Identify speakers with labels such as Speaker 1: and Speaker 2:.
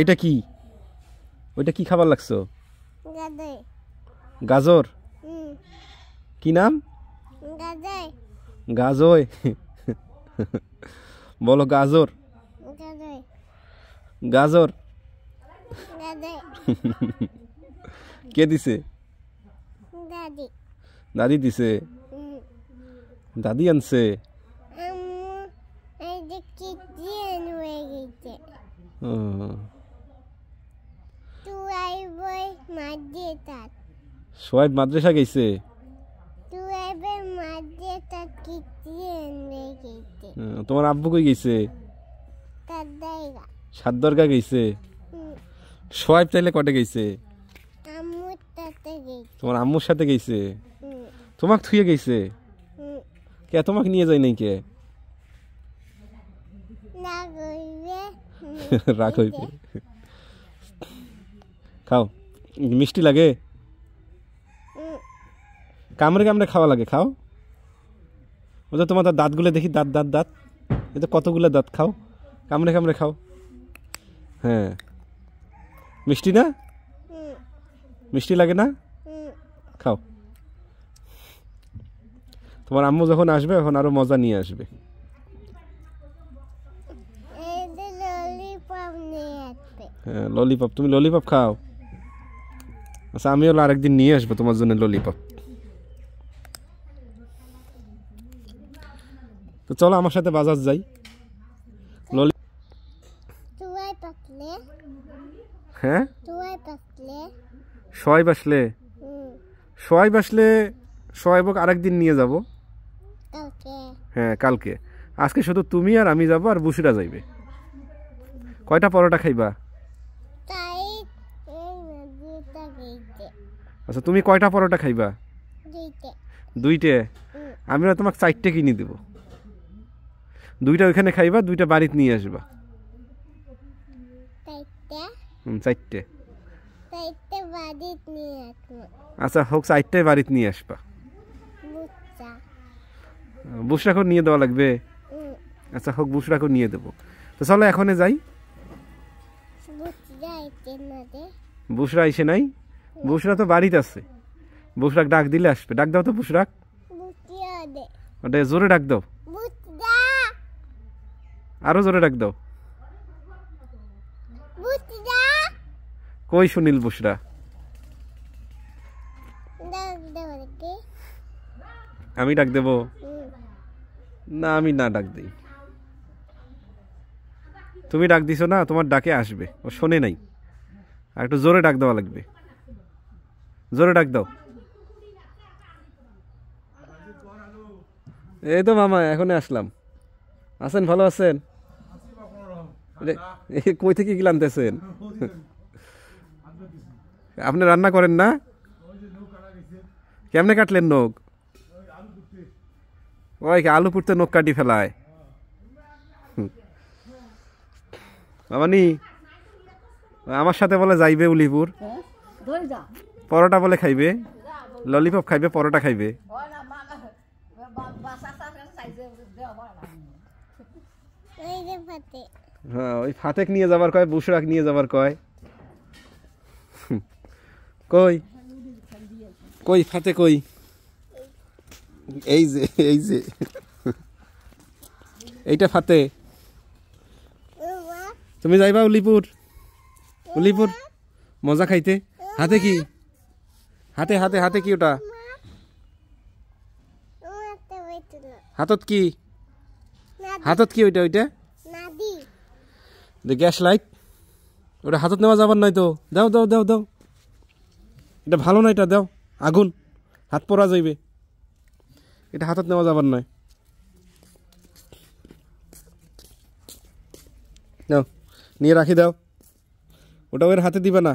Speaker 1: এটা কি? ওইটা কি খাবার লাগছো? গাজর। কি নাম? গাজর। বলো গাজর। গাজর। কে দিছে? দাদি দিছে। দাদি আনছে। সোয়াইব মাদ্রাসা গেছে। তোমার আব্বু কই গেছে? সাতদরগা গেছে। সোয়াইব তাইলে কটে গেছে? তোমার আম্মুর সাথে গেছে। তোমাকে থুয়ে গেছে কে? তোমাকে নিয়ে যায় নাই কে? রাগ হইবে। খাও, মিষ্টি লাগে? কামড়ে কামড়ে খাওয়া লাগে, খাও। ওটা তোমার দাঁতগুলো দেখি, দাঁত দাঁত দাঁত, এটা কতগুলো দাঁত, খাও, কামড়ে কামড়ে খাও। হ্যাঁ, মিষ্টি না? মিষ্টি লাগে না? খাও। তোমার আম্মু যখন আসবে এখন আরো মজা নিয়ে আসবে। হ্যাঁ, ললিপপ। তুমি ললিপপ খাও? আচ্ছা, আমি হলো আরেকদিন নিয়ে আসবো তোমার জন্য ললিপপ। তো চলো আমার সাথে বাজার যাই। হ্যাঁ, সোয়াইব আসলে, সোয়াইব আসলে সোয়াইবক আরেকদিন নিয়ে যাব। হ্যাঁ, কালকে। আজকে শুধু তুমি আর আমি যাবো, আর বুসিরা যাইবে। কয়টা পরোটা খাইবা? আচ্ছা, তুমি কয়টা পরোটা খাইবা? দুইটে। আমিও তোমাকে 4টে কিনে দেব। 2টা ওইখানে খাইবা, 2টা বাড়িতে নিয়ে আসবা। 4টে। আচ্ছা হোক, 4টাই বাড়িতে নিয়ে আসবা। বুসরাকে নিয়ে দেওয়া লাগবে? আচ্ছা হোক, বুসরাকে নিয়ে দেবো। তো চলো এখনে যাই। বুসরা আইসে নাই? বুসরা তো বাড়িতে আছে। বুসরাক ডাক দিলে আসবে। ডাক দাও তো বুসরাক। ওটা জোরে ডাক দাও, আরো জোরে ডাক দাও। কই শুনিল বুসরা? আমি ডাক দেব না? আমি না ডাক দেই। তুমি ডাক দিছো না, তোমার ডাকে আসবে। ও শোনে নাই, আর একটু জোরে ডাক দেওয়া লাগবে। জোরে ডাক দাও। এই তো মামা, এখনই আসলাম। আছেন? ভালো আছেন? কই থেকে কি আনতেছেন? আপনি রান্না করেন না? কেমনে কাটলেন নখ? ওই আলু পুড়তে নখ কাটি ফেলায়। মামানি আমার সাথে বলে যাইবে উলিপুর, পরোটা বলে খাইবে, ললিপপ খাইবে, পরোটা খাইবে। হ্যাঁ, ওই ফাতেক নিয়ে যাবার কয়, বুসরাক নিয়ে যাবার কয়। কই কই ফাতে কই? এই যে, এই যে, এইটা ফাতে। তুমি যাইবা উলিপুর? উলিপুর মজা খাইতে? হাতে কি? হাতে হাতে হাতে কি ওটা? হাতত কি? হাতত কি ওইটা? ওইটা গ্যাস লাইট। ওটা হাতত নেওয়া যাবার নয় তো। দাও দাও দাও দাও, এটা ভালো না, এটা দাও। আগুন, হাত পড়া যাইবে। এটা হাতত নেওয়া যাবার নয়। দাও, নিয়ে রাখি দাও। ওটা ওর হাতে দিবা না।